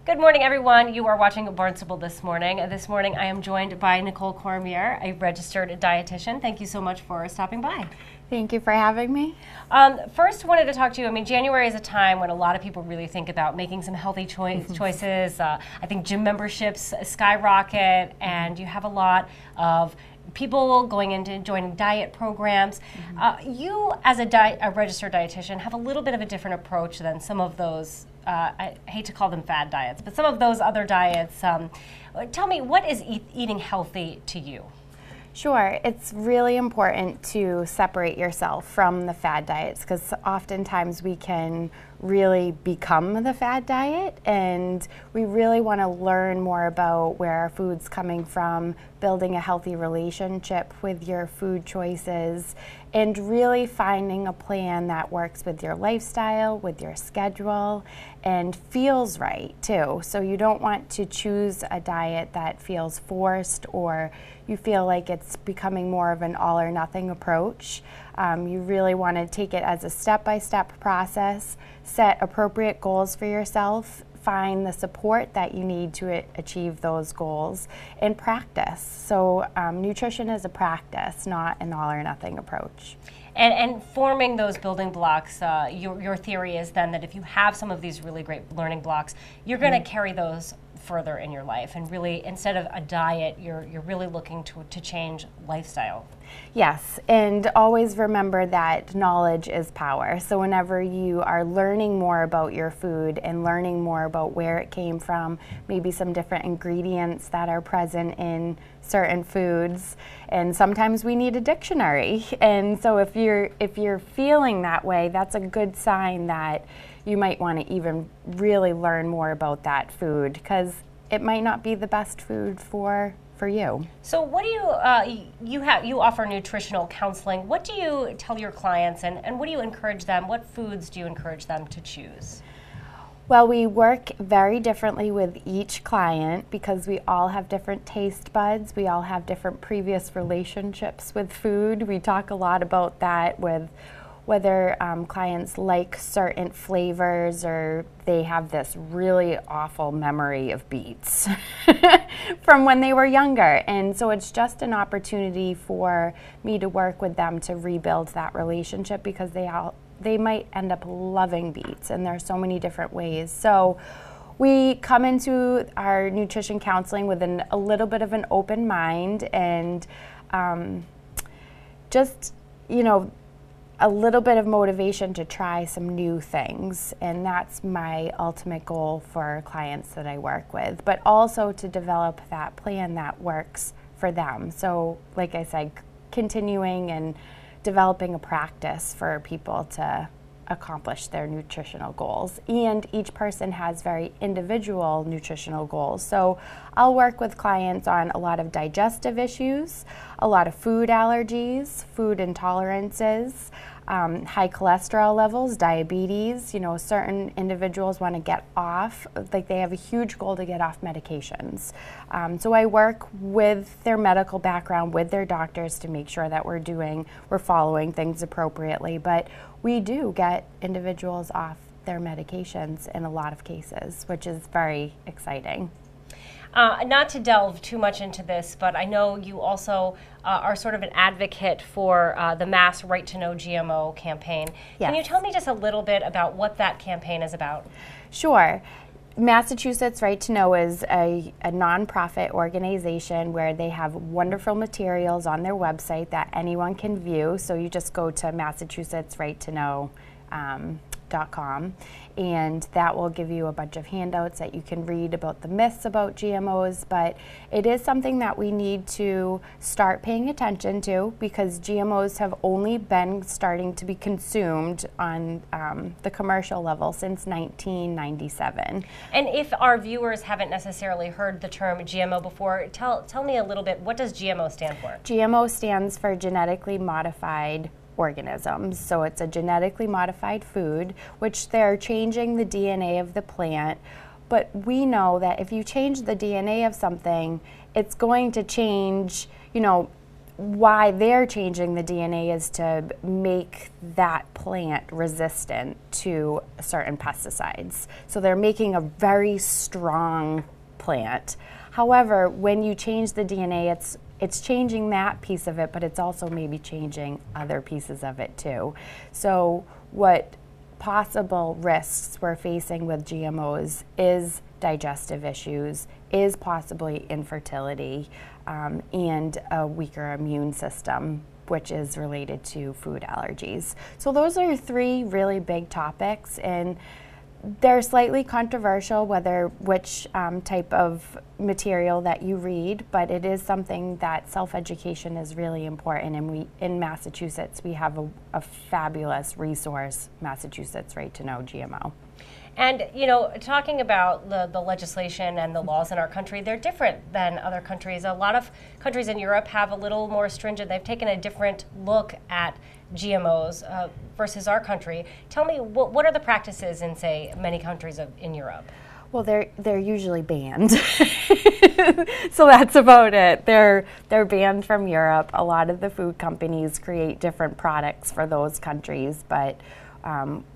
Good morning, everyone. You are watching Barnstable this morning. This morning, I am joined by Nicole Cormier, a registered dietitian. Thank you so much for stopping by. Thank you for having me. First, wanted to talk to you. I mean, January is a time when a lot of people really think about making some healthy choices. I think gym memberships skyrocket, and you have a lot of people going into joining diet programs. You, as a registered dietitian, have a little bit of a different approach than some of those. I hate to call them fad diets, but some of those other diets. Tell me, what is eating healthy to you? Sure, it's really important to separate yourself from the fad diets because oftentimes we can really become the fad diet, and we really want to learn more about where our food's coming from, building a healthy relationship with your food choices, and really finding a plan that works with your lifestyle, with your schedule, and feels right too. So you don't want to choose a diet that feels forced or you feel like it's becoming more of an all or nothing approach. You really want to take it as a step-by-step process, set appropriate goals for yourself, find the support that you need to achieve those goals, and practice. So nutrition is a practice, not an all or nothing approach. And forming those building blocks, your theory is then that if you have some of these really great learning blocks, you're going to carry those further in your life, and really, instead of a diet, you're really looking to change lifestyle. Yes, and always remember that knowledge is power. So whenever you are learning more about your food and learning more about where it came from, maybe some different ingredients that are present in certain foods, and sometimes we need a dictionary. And so if you're feeling that way, that's a good sign that you might want to even really learn more about that food, because it might not be the best food for you. So what do you offer nutritional counseling. What do you tell your clients, and what do you encourage them? What foods do you encourage them to choose? Well, we work very differently with each client because we all have different taste buds. We all have different previous relationships with food. We talk a lot about that, with whether clients like certain flavors or they have this really awful memory of beets from when they were younger. And so it's just an opportunity for me to work with them to rebuild that relationship, because they might end up loving beets, and there's so many different ways. So we come into our nutrition counseling with a little bit of an open mind, and just, a little bit of motivation to try some new things. And that's my ultimate goal for clients that I work with, but also to develop that plan that works for them. So like I said, continuing and developing a practice for people to accomplish their nutritional goals. And each person has very individual nutritional goals. So I'll work with clients on a lot of digestive issues, a lot of food allergies, food intolerances, high cholesterol levels, diabetes. Certain individuals want to get off, like they have a huge goal to get off medications. So I work with their medical background, with their doctors, to make sure that we're following things appropriately. But we do get individuals off their medications in a lot of cases, which is very exciting. Not to delve too much into this, but I know you also are sort of an advocate for the mass Right to Know GMO campaign. Yes. Can you tell me just a little bit about what that campaign is about? Sure. Massachusetts Right to Know is a nonprofit organization where they have wonderful materials on their website that anyone can view. So you just go to MassachusettsRightToKnow.com, and that will give you a bunch of handouts that you can read about the myths about GMOs. But it is something that we need to start paying attention to, because GMOs have only been starting to be consumed on the commercial level since 1997. And if our viewers haven't necessarily heard the term GMO before, tell me a little bit, what does GMO stand for? GMO stands for genetically modified organisms. So it's a genetically modified food, which they're changing the DNA of the plant. But we know that if you change the DNA of something, it's going to change, why they're changing the DNA is to make that plant resistant to certain pesticides. So they're making a very strong plant. However, when you change the DNA, it's changing that piece of it, but it's also maybe changing other pieces of it too. So what possible risks we're facing with GMOs is digestive issues, is possibly infertility, and a weaker immune system, which is related to food allergies. So those are three really big topics, and they're slightly controversial which type of material that you read, but it is something that self-education is really important, and in Massachusetts we have a fabulous resource, Massachusetts Right to Know GMO. And, talking about the legislation and the laws in our country, they're different than other countries. A lot of countries in Europe have a little more stringent. They've taken a different look at GMOs versus our country. Tell me, what are the practices in, say, many countries in Europe? Well, they're usually banned. So that's about it. They're banned from Europe. A lot of the food companies create different products for those countries, but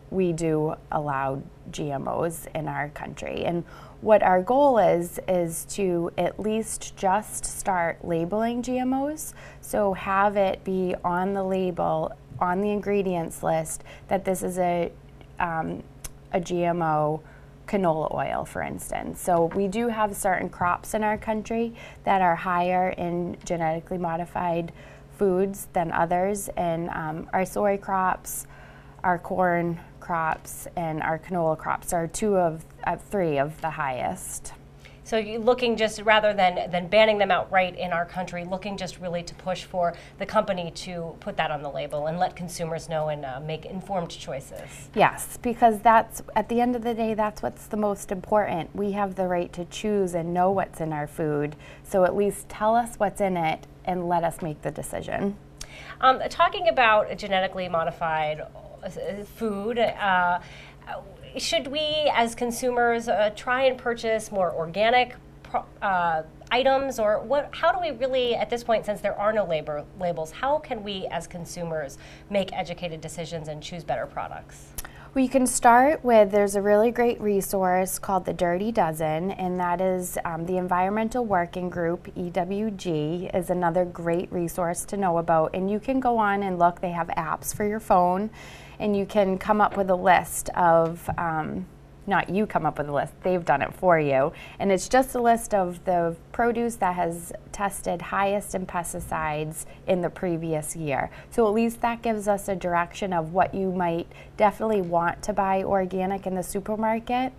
we do allow GMOs in our country. And what our goal is to at least just start labeling GMOs. So have it be on the label, on the ingredients list, that this is a GMO canola oil, for instance. So we do have certain crops in our country that are higher in genetically modified foods than others, and our soy crops, our corn crops, and our canola crops are three of the highest. So you're looking just, rather than banning them outright in our country, looking just really to push for the company to put that on the label and let consumers know and make informed choices. Yes, because that's, at the end of the day, that's what's the most important. We have the right to choose and know what's in our food, so at least tell us what's in it and let us make the decision. Talking about genetically modified food, should we as consumers try and purchase more organic items, or how do we really, at this point, since there are no labels, how can we as consumers make educated decisions and choose better products? We can start with, there's a really great resource called the Dirty Dozen, and that is the Environmental Working Group, EWG, is another great resource to know about. And you can go on and look, they have apps for your phone, and you can come up with a list of, not you come up with a list, they've done it for you. And it's just a list of the produce that has tested highest in pesticides in the previous year. So at least that gives us a direction of what you might definitely want to buy organic in the supermarket.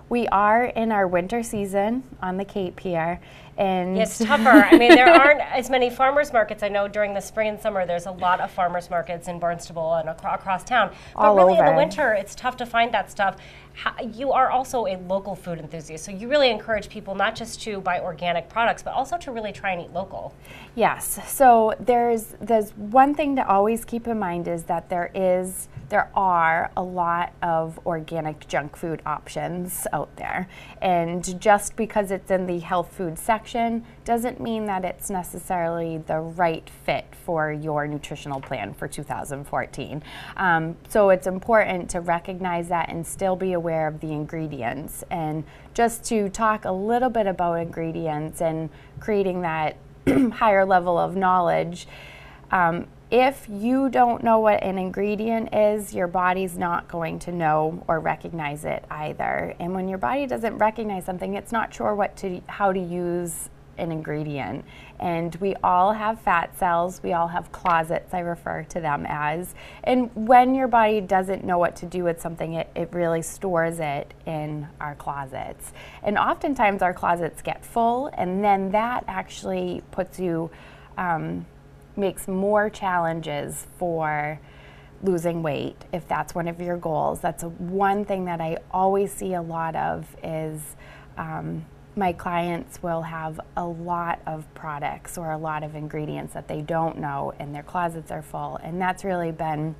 We are in our winter season on the Cape here, and it's tougher. I mean, there aren't as many farmers markets. I know during the spring and summer there's a lot of farmers markets in Barnstable and across town. But really in the winter it's tough to find that stuff. You are also a local food enthusiast, so you really encourage people not just to buy organic products, but also to really try and eat local. Yes. So there's one thing to always keep in mind is that there are a lot of organic junk food options out there, and just because it's in the health food section doesn't mean that it's necessarily the right fit for your nutritional plan for 2014. So it's important to recognize that and still be aware of the ingredients. And just to talk a little bit about ingredients and creating that higher level of knowledge, if you don't know what an ingredient is, your body's not going to know or recognize it either. And when your body doesn't recognize something, it's not sure how to use an ingredient. And we all have fat cells, we all have closets, I refer to them as. And when your body doesn't know what to do with something, it really stores it in our closets. And oftentimes our closets get full, and then that actually puts you, makes more challenges for losing weight if that's one of your goals. That's one thing that I always see a lot of is my clients will have a lot of products or a lot of ingredients that they don't know, and their closets are full, and that's really been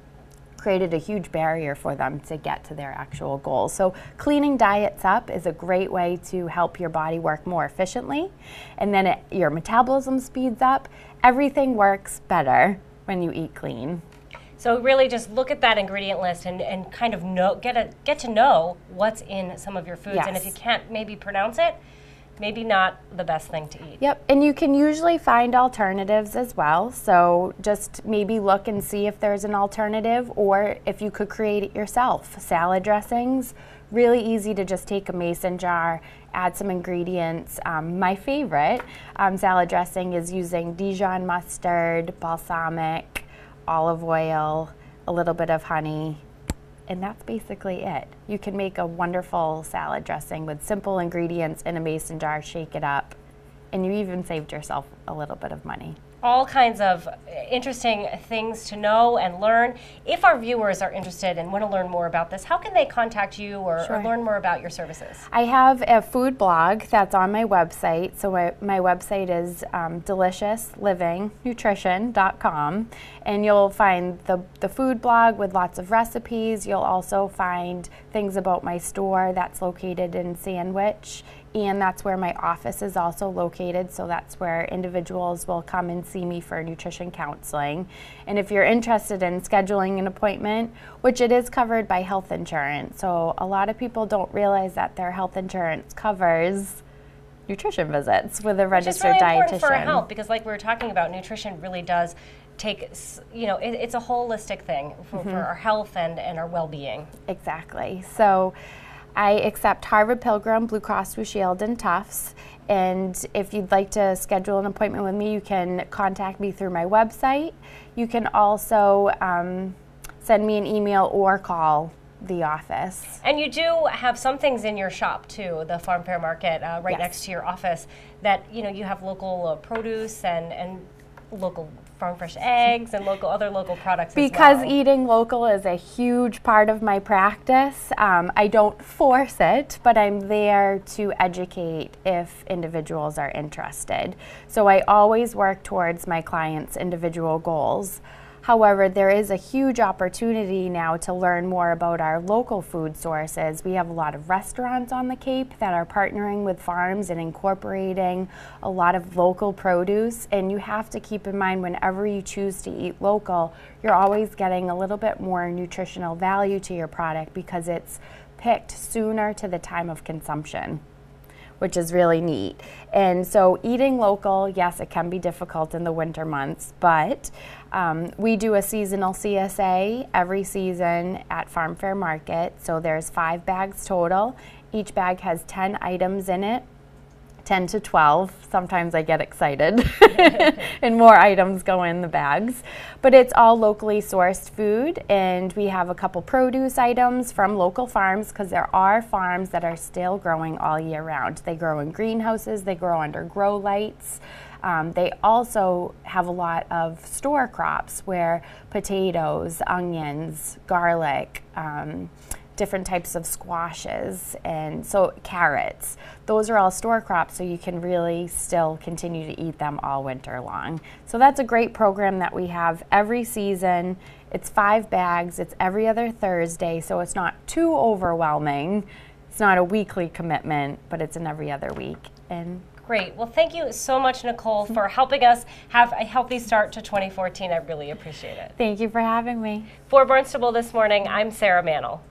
created a huge barrier for them to get to their actual goals. So cleaning diets up is a great way to help your body work more efficiently, and then your metabolism speeds up. Everything works better when you eat clean. So really just look at that ingredient list and kind of get to know what's in some of your foods. Yes. And if you can't maybe pronounce it, maybe not the best thing to eat. Yep, and you can usually find alternatives as well. So just maybe look and see if there's an alternative, or if you could create it yourself. Salad dressings, really easy to just take a mason jar, add some ingredients. My favorite salad dressing is using Dijon mustard, balsamic, olive oil, a little bit of honey, and that's basically it. You can make a wonderful salad dressing with simple ingredients in a mason jar, shake it up, and you even saved yourself a little bit of money. All kinds of interesting things to know and learn. If our viewers are interested and want to learn more about this, how can they contact you or learn more about your services? I have a food blog that's on my website. So my website is deliciousLivingNutrition.com, and you'll find the food blog with lots of recipes. You'll also find things about my store that's located in Sandwich, and that's where my office is also located, so that's where individuals will come and see me for nutrition counseling. And if you're interested in scheduling an appointment, which it is covered by health insurance, so a lot of people don't realize that their health insurance covers nutrition visits with a registered dietitian. Which is really important for our health, because like we were talking about, nutrition really does take, it's a holistic thing for our health and our well-being. Exactly. So I accept Harvard Pilgrim, Blue Cross Blue Shield, and Tufts. And if you'd like to schedule an appointment with me, you can contact me through my website. You can also send me an email or call the office. And you do have some things in your shop too, the Farm Fair Market right next to your office, that you have local produce and local farm fresh eggs and other local products because as well. Eating local is a huge part of my practice. I don't force it, but I'm there to educate if individuals are interested. So I always work towards my clients' individual goals. However, there is a huge opportunity now to learn more about our local food sources. We have a lot of restaurants on the Cape that are partnering with farms and incorporating a lot of local produce. And you have to keep in mind, whenever you choose to eat local, you're always getting a little bit more nutritional value to your product because it's picked sooner to the time of consumption, which is really neat. And so eating local, yes, it can be difficult in the winter months, but we do a seasonal CSA every season at Farm Fair Market. So there's 5 bags total. Each bag has 10 items in it, 10 to 12. Sometimes I get excited and more items go in the bags. But it's all locally sourced food, and we have a couple produce items from local farms, because there are farms that are still growing all year round. They grow in greenhouses, they grow under grow lights. They also have a lot of store crops where potatoes, onions, garlic, different types of squashes, and so carrots. Those are all store crops, so you can really still continue to eat them all winter long. So that's a great program that we have every season. It's 5 bags, it's every other Thursday, so it's not too overwhelming. It's not a weekly commitment, but it's an every other week. And great. Well, thank you so much, Nicole, for helping us have a healthy start to 2014. I really appreciate it. Thank you for having me. For Barnstable This Morning, I'm Sarah Mannel.